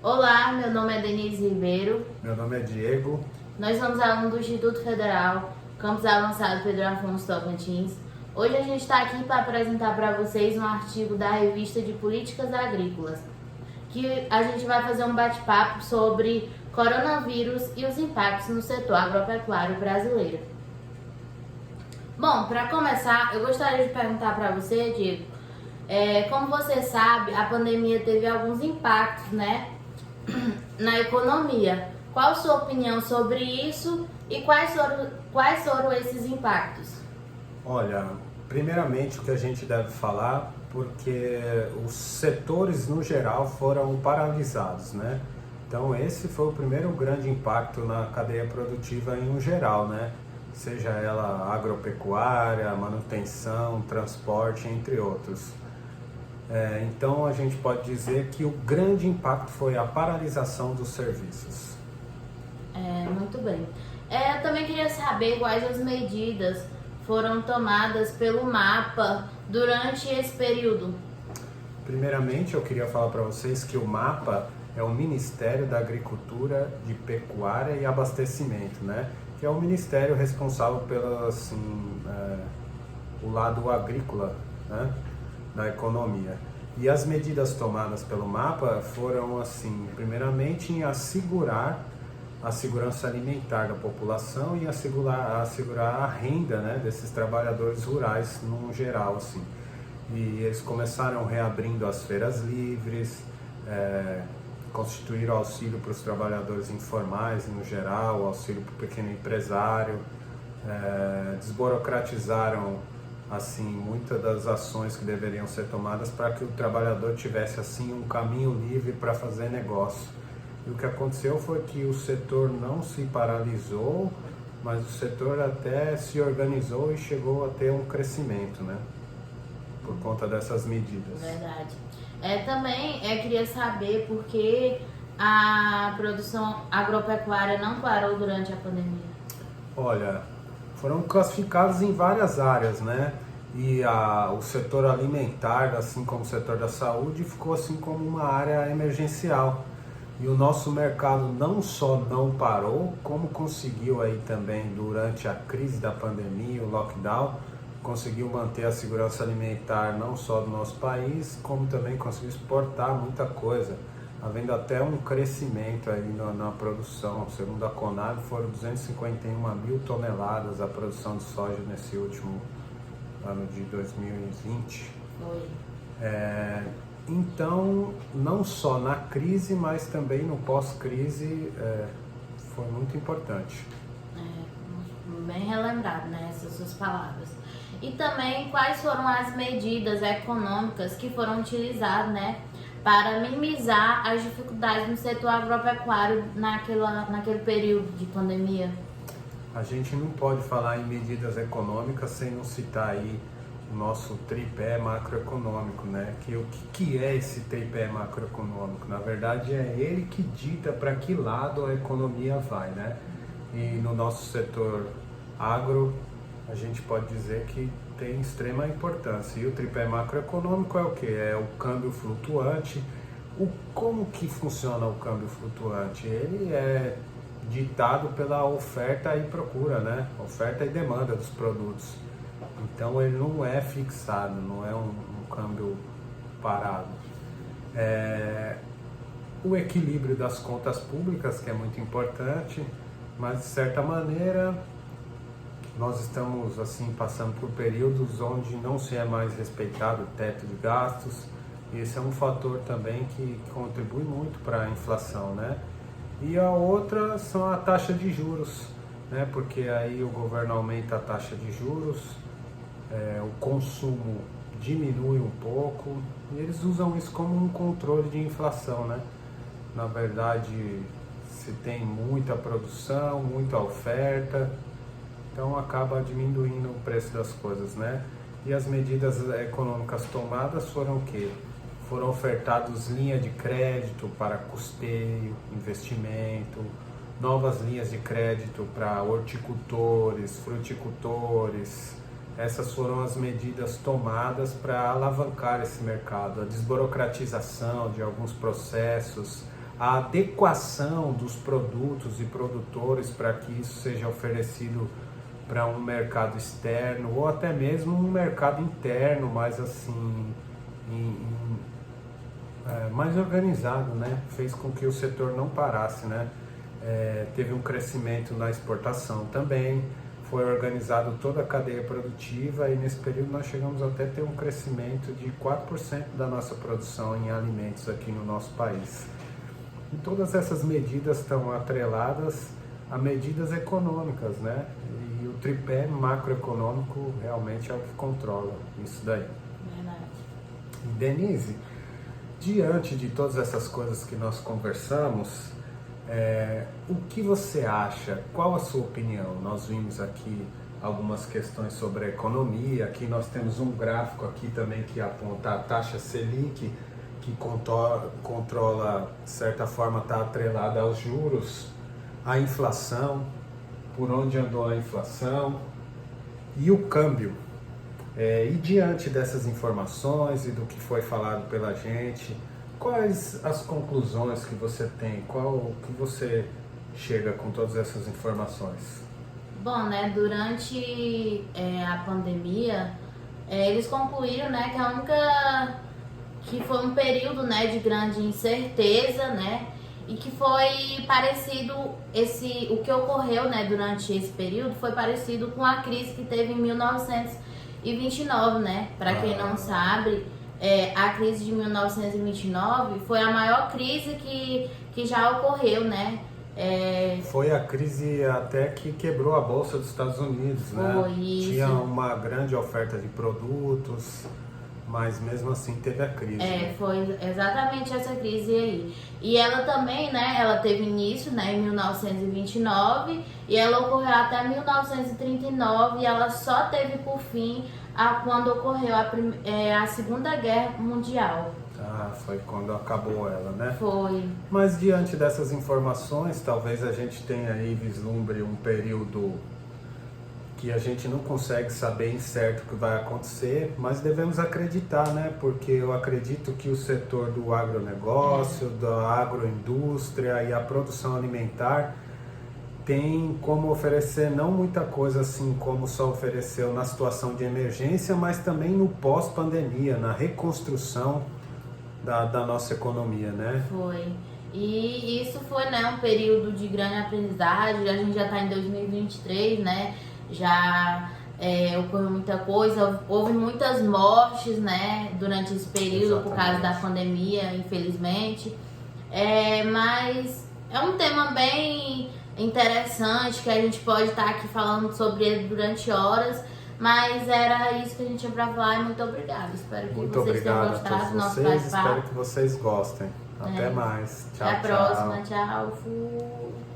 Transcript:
Olá, meu nome é Denise Ribeiro. Meu nome é Diego. Nós somos alunos do Instituto Federal, Campus Avançado Pedro Afonso Tocantins. Hoje a gente está aqui para apresentar para vocês um artigo da revista de Políticas Agrícolas, que a gente vai fazer um bate-papo sobre coronavírus e os impactos no setor agropecuário brasileiro. Bom, para começar, eu gostaria de perguntar para você, Diego, como você sabe, a pandemia teve alguns impactos, né, na economia. Qual a sua opinião sobre isso e quais foram esses impactos? Olha, primeiramente o que a gente deve falar, porque os setores no geral foram paralisados, né? Então esse foi o primeiro grande impacto na cadeia produtiva em um geral, né? Seja ela agropecuária, manutenção, transporte, entre outros. Então a gente pode dizer que o grande impacto foi a paralisação dos serviços. Muito bem. Eu também queria saber quais as medidas foram tomadas pelo MAPA durante esse período. Primeiramente, eu queria falar para vocês que o MAPA é o Ministério da Agricultura, de Pecuária e Abastecimento, né? Que é o ministério responsável pelo o lado agrícola, né? Da economia. E as medidas tomadas pelo MAPA foram, assim, primeiramente em assegurar a segurança alimentar da população e assegurar a renda, né, desses trabalhadores rurais no geral, assim. E eles começaram reabrindo as feiras livres, constituíram auxílio para os trabalhadores informais no geral, auxílio para o pequeno empresário, desburocratizaram assim muitas das ações que deveriam ser tomadas para que o trabalhador tivesse assim um caminho livre para fazer negócio. E o que aconteceu foi que o setor não se paralisou, mas o setor até se organizou e chegou a ter um crescimento, né? Por conta dessas medidas. Verdade. Também queria saber por que a produção agropecuária não parou durante a pandemia. Olha, foram classificados em várias áreas, né? E o setor alimentar, assim como o setor da saúde, ficou assim como uma área emergencial. E o nosso mercado não só não parou, como conseguiu aí também durante a crise da pandemia, o lockdown, conseguiu manter a segurança alimentar não só do nosso país, como também conseguiu exportar muita coisa, havendo até um crescimento aí na produção. Segundo a Conab, foram 251 mil toneladas a produção de soja nesse último ano de 2020. Foi. Então, não só na crise, mas também no pós-crise, foi muito importante. Bem relembrado, né, essas suas palavras. E também quais foram as medidas econômicas que foram utilizadas, né, para minimizar as dificuldades no setor agropecuário naquele período de pandemia? A gente não pode falar em medidas econômicas sem não citar aí o nosso tripé macroeconômico, né? O que é esse tripé macroeconômico? Na verdade, é ele que dita para que lado a economia vai, né? E no nosso setor agro, a gente pode dizer que tem extrema importância. E o tripé macroeconômico é o que? É o câmbio flutuante. Como que funciona o câmbio flutuante? Ele é ditado pela oferta e procura, né? Oferta e demanda dos produtos. Então ele não é fixado, não é um câmbio parado. O equilíbrio das contas públicas, que é muito importante, mas de certa maneira nós estamos assim passando por períodos onde não se é mais respeitado o teto de gastos, e esse é um fator também que contribui muito para a inflação, né? E a outra são a taxa de juros, né? Porque aí o governo aumenta a taxa de juros, o consumo diminui um pouco e eles usam isso como um controle de inflação, né? Na verdade, se tem muita produção, muita oferta, então acaba diminuindo o preço das coisas, né? E as medidas econômicas tomadas foram o quê? Foram ofertados linhas de crédito para custeio, investimento, novas linhas de crédito para horticultores, fruticultores. Essas foram as medidas tomadas para alavancar esse mercado, a desburocratização de alguns processos, a adequação dos produtos e produtores para que isso seja oferecido para um mercado externo ou até mesmo um mercado interno, mais assim, mais organizado, né? Fez com que o setor não parasse, né? Teve um crescimento na exportação também, foi organizado toda a cadeia produtiva e nesse período nós chegamos até a ter um crescimento de 4% da nossa produção em alimentos aqui no nosso país. E todas essas medidas estão atreladas a medidas econômicas, né? E o tripé macroeconômico realmente é o que controla isso daí. Verdade. Denise, diante de todas essas coisas que nós conversamos, o que você acha? Qual a sua opinião? Nós vimos aqui algumas questões sobre a economia. Aqui nós temos um gráfico aqui também que aponta a taxa Selic, que controla, de certa forma, está atrelada aos juros, a inflação, por onde andou a inflação e o câmbio. E diante dessas informações e do que foi falado pela gente, quais as conclusões que você tem? Qual que você chega com todas essas informações? Bom, né, durante a pandemia, eles concluíram, né, que foi um período, né, de grande incerteza, né, e que foi parecido, o que ocorreu, né, durante esse período foi parecido com a crise que teve em 1929, né, para quem não sabe, a crise de 1929 foi a maior crise que já ocorreu, né. Foi a crise até que quebrou a Bolsa dos Estados Unidos, né? Foi isso. Tinha uma grande oferta de produtos, mas mesmo assim teve a crise. Né? Foi exatamente essa crise aí. E ela também, né, ela teve início, né, em 1929 e ela ocorreu até 1939 e ela só teve por fim quando ocorreu a Segunda Guerra Mundial. Foi quando acabou ela, né? Foi. Mas diante dessas informações, talvez a gente tenha aí vislumbre um período que a gente não consegue saber em certo o que vai acontecer, mas devemos acreditar, né? Porque eu acredito que o setor do agronegócio, da agroindústria e a produção alimentar tem como oferecer não muita coisa assim como só ofereceu na situação de emergência, mas também no pós-pandemia, na reconstrução da nossa economia, né? Foi. E isso foi, né, um período de grande aprendizagem. A gente já está em 2023, né? Já ocorreu muita coisa, houve muitas mortes, né, durante esse período. Exatamente. Por causa da pandemia, infelizmente. Mas é um tema bem interessante que a gente pode estar aqui falando sobre ele durante horas. Mas era isso que a gente tinha pra falar e muito obrigada. Espero que vocês tenham gostado do nosso bate-papo. Espero que vocês gostem. Até mais. Tchau, Até a tchau. próxima. Tchau. Fui.